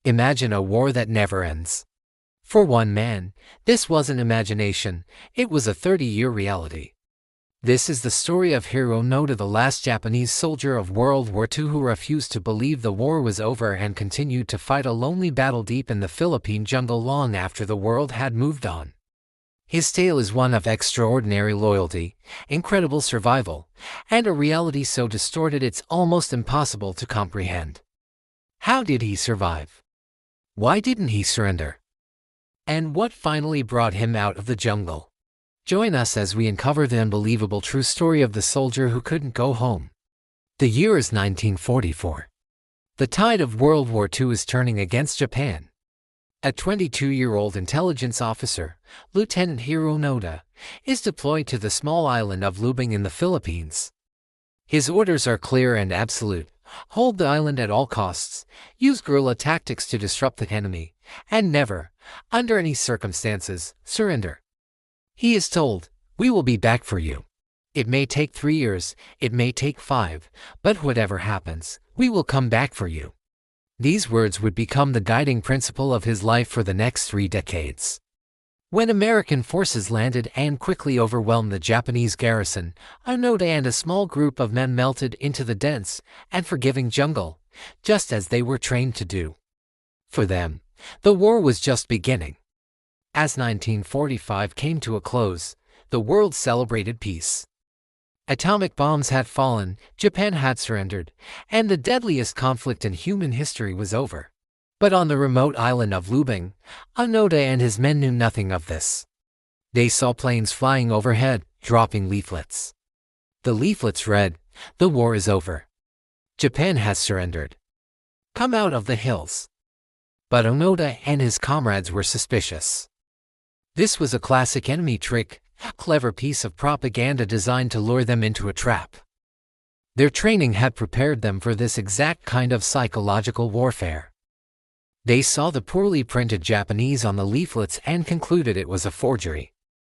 Imagine a war that never ends. For one man, this wasn't imagination, it was a 30-year reality. This is the story of Hiroo Onoda, the last Japanese soldier of World War II who refused to believe the war was over and continued to fight a lonely battle deep in the Philippine jungle long after the world had moved on. His tale is one of extraordinary loyalty, incredible survival, and a reality so distorted it's almost impossible to comprehend. How did he survive? Why didn't he surrender? And what finally brought him out of the jungle? Join us as we uncover the unbelievable true story of the soldier who couldn't go home. The year is 1944. The tide of World War II is turning against Japan. A 22-year-old intelligence officer, Lieutenant Hiroo Onoda, is deployed to the small island of Lubang in the Philippines. His orders are clear and absolute: hold the island at all costs, use guerrilla tactics to disrupt the enemy, and never, under any circumstances, surrender. He is told, "We will be back for you. It may take 3 years, it may take 5, but whatever happens, we will come back for you." These words would become the guiding principle of his life for the next 3 decades. When American forces landed and quickly overwhelmed the Japanese garrison, Onoda and a small group of men melted into the dense and forgiving jungle, just as they were trained to do. For them, the war was just beginning. As 1945 came to a close, the world celebrated peace. Atomic bombs had fallen, Japan had surrendered, and the deadliest conflict in human history was over. But on the remote island of Lubang, Onoda and his men knew nothing of this. They saw planes flying overhead, dropping leaflets. The leaflets read, "The war is over. Japan has surrendered. Come out of the hills." But Onoda and his comrades were suspicious. This was a classic enemy trick, a clever piece of propaganda designed to lure them into a trap. Their training had prepared them for this exact kind of psychological warfare. They saw the poorly printed Japanese on the leaflets and concluded it was a forgery.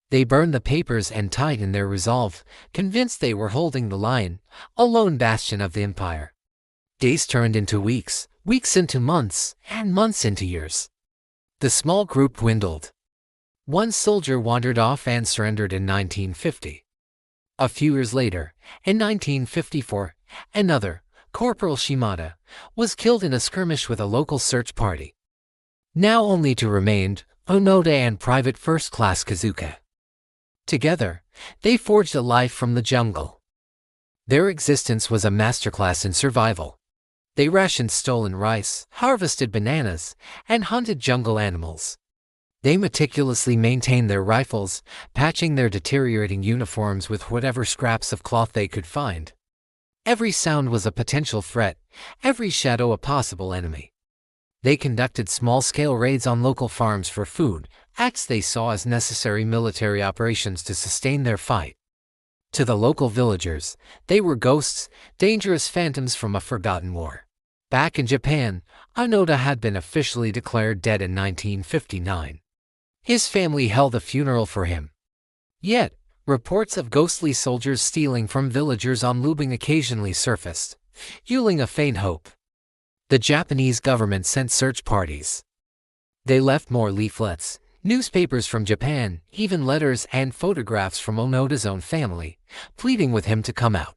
They burned the papers and tightened their resolve, convinced they were holding the line, a lone bastion of the empire. Days turned into weeks, weeks into months, and months into years. The small group dwindled. One soldier wandered off and surrendered in 1950. A few years later, in 1954, another, Corporal Shimada, was killed in a skirmish with a local search party. Now only to remained Onoda and Private First Class Kazuka. Together, they forged a life from the jungle. Their existence was a masterclass in survival. They rationed stolen rice, harvested bananas, and hunted jungle animals. They meticulously maintained their rifles, patching their deteriorating uniforms with whatever scraps of cloth they could find. Every sound was a potential threat, every shadow a possible enemy. They conducted small-scale raids on local farms for food, acts they saw as necessary military operations to sustain their fight. To the local villagers, they were ghosts, dangerous phantoms from a forgotten war. Back in Japan, Onoda had been officially declared dead in 1959. His family held a funeral for him. Yet, reports of ghostly soldiers stealing from villagers on Lubang occasionally surfaced, fueling a faint hope. The Japanese government sent search parties. They left more leaflets, newspapers from Japan, even letters and photographs from Onoda's own family, pleading with him to come out.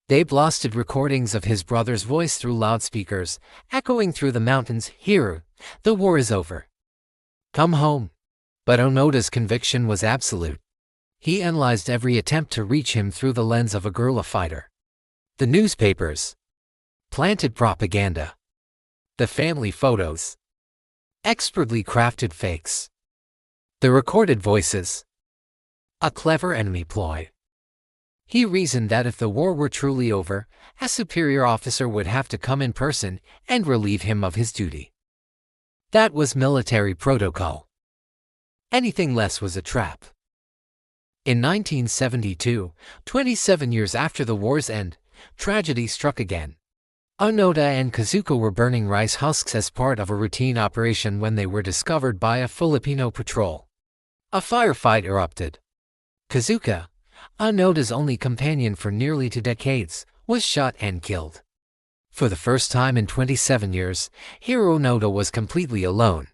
They blasted recordings of his brother's voice through loudspeakers, echoing through the mountains, "Hiroo, the war is over. Come home." But Onoda's conviction was absolute. He analyzed every attempt to reach him through the lens of a guerrilla fighter. The newspapers. Planted propaganda. The family photos. Expertly crafted fakes. The recorded voices. A clever enemy ploy. He reasoned that if the war were truly over, a superior officer would have to come in person and relieve him of his duty. That was military protocol. Anything less was a trap. In 1972, 27 years after the war's end, tragedy struck again. Onoda and Kazuka were burning rice husks as part of a routine operation when they were discovered by a Filipino patrol. A firefight erupted. Kazuka, Onoda's only companion for nearly 2 decades, was shot and killed. For the first time in 27 years, Hiroo Onoda was completely alone.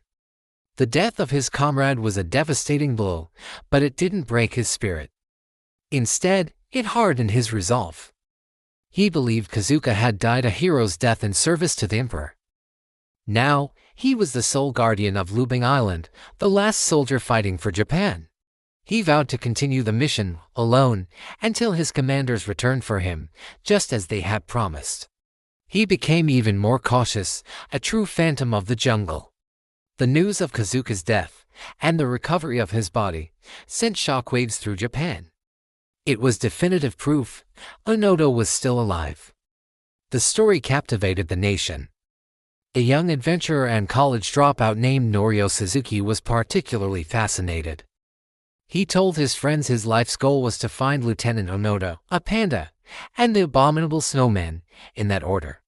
The death of his comrade was a devastating blow, but it didn't break his spirit. Instead, it hardened his resolve. He believed Kazuka had died a hero's death in service to the emperor. Now, he was the sole guardian of Lubang Island, the last soldier fighting for Japan. He vowed to continue the mission, alone, until his commanders returned for him, just as they had promised. He became even more cautious, a true phantom of the jungle. The news of Kazuka's death, and the recovery of his body, sent shockwaves through Japan. It was definitive proof Onoda was still alive. The story captivated the nation. A young adventurer and college dropout named Norio Suzuki was particularly fascinated. He told his friends his life's goal was to find Lieutenant Onoda, a panda, and the abominable snowman, in that order.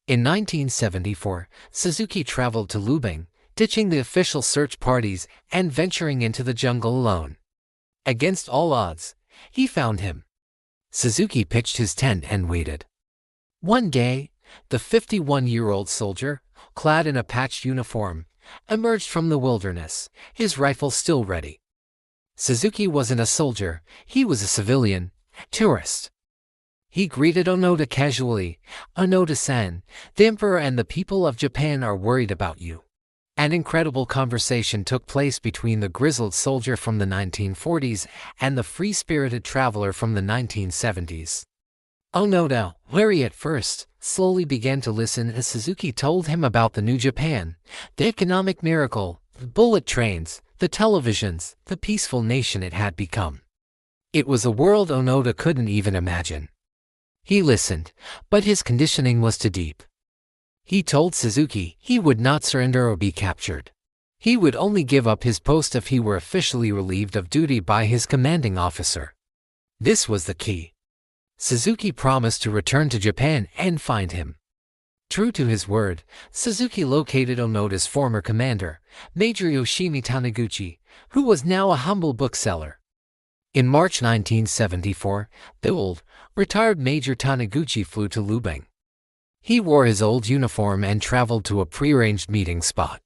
In 1974, Suzuki traveled to Lubang, ditching the official search parties and venturing into the jungle alone. Against all odds, he found him. Suzuki pitched his tent and waited. One day, the 51-year-old soldier, clad in a patched uniform, emerged from the wilderness, his rifle still ready. Suzuki wasn't a soldier, he was a civilian, tourist. He greeted Onoda casually. "Onoda-san, the emperor and the people of Japan are worried about you." An incredible conversation took place between the grizzled soldier from the 1940s and the free-spirited traveler from the 1970s. Onoda, wary at first, slowly began to listen as Suzuki told him about the new Japan, the economic miracle, the bullet trains, the televisions, the peaceful nation it had become. It was a world Onoda couldn't even imagine. He listened, but his conditioning was too deep. He told Suzuki he would not surrender or be captured. He would only give up his post if he were officially relieved of duty by his commanding officer. This was the key. Suzuki promised to return to Japan and find him. True to his word, Suzuki located Onoda's former commander, Major Yoshimi Taniguchi, who was now a humble bookseller. In March 1974, the old, retired Major Taniguchi flew to Lubang. He wore his old uniform and traveled to a prearranged meeting spot.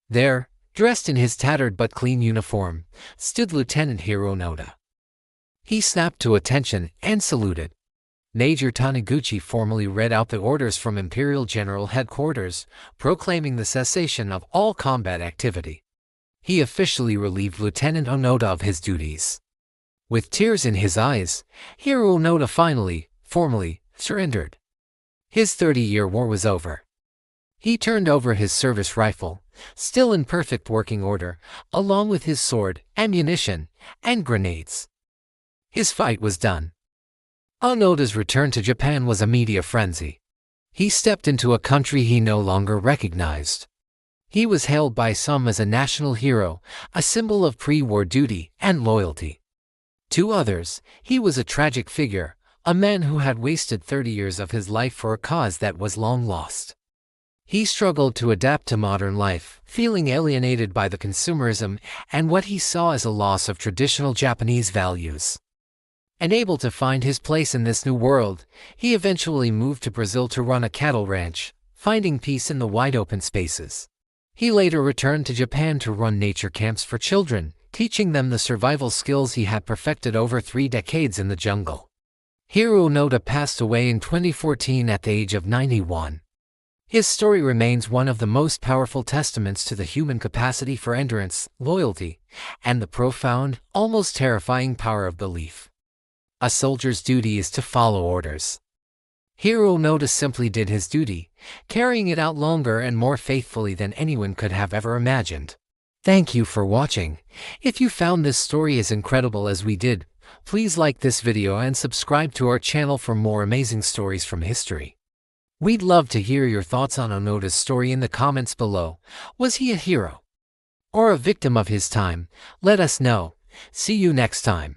There, dressed in his tattered but clean uniform, stood Lieutenant Hiroo Onoda. He snapped to attention and saluted. Major Taniguchi formally read out the orders from Imperial General Headquarters, proclaiming the cessation of all combat activity. He officially relieved Lieutenant Onoda of his duties. With tears in his eyes, Hiroo Onoda finally, formally, surrendered. His 30-year war was over. He turned over his service rifle, still in perfect working order, along with his sword, ammunition, and grenades. His fight was done. Onoda's return to Japan was a media frenzy. He stepped into a country he no longer recognized. He was hailed by some as a national hero, a symbol of pre-war duty and loyalty. To others, he was a tragic figure, a man who had wasted 30 years of his life for a cause that was long lost. He struggled to adapt to modern life, feeling alienated by the consumerism and what he saw as a loss of traditional Japanese values. Unable to find his place in this new world, he eventually moved to Brazil to run a cattle ranch, finding peace in the wide-open spaces. He later returned to Japan to run nature camps for children, teaching them the survival skills he had perfected over 3 decades in the jungle. Hiroo Onoda passed away in 2014 at the age of 91. His story remains one of the most powerful testaments to the human capacity for endurance, loyalty, and the profound, almost terrifying power of belief. A soldier's duty is to follow orders. Hiroo Onoda simply did his duty, carrying it out longer and more faithfully than anyone could have ever imagined. Thank you for watching. If you found this story as incredible as we did, please like this video and subscribe to our channel for more amazing stories from history. We'd love to hear your thoughts on Onoda's story in the comments below. Was he a hero or a victim of his time? Let us know. See you next time.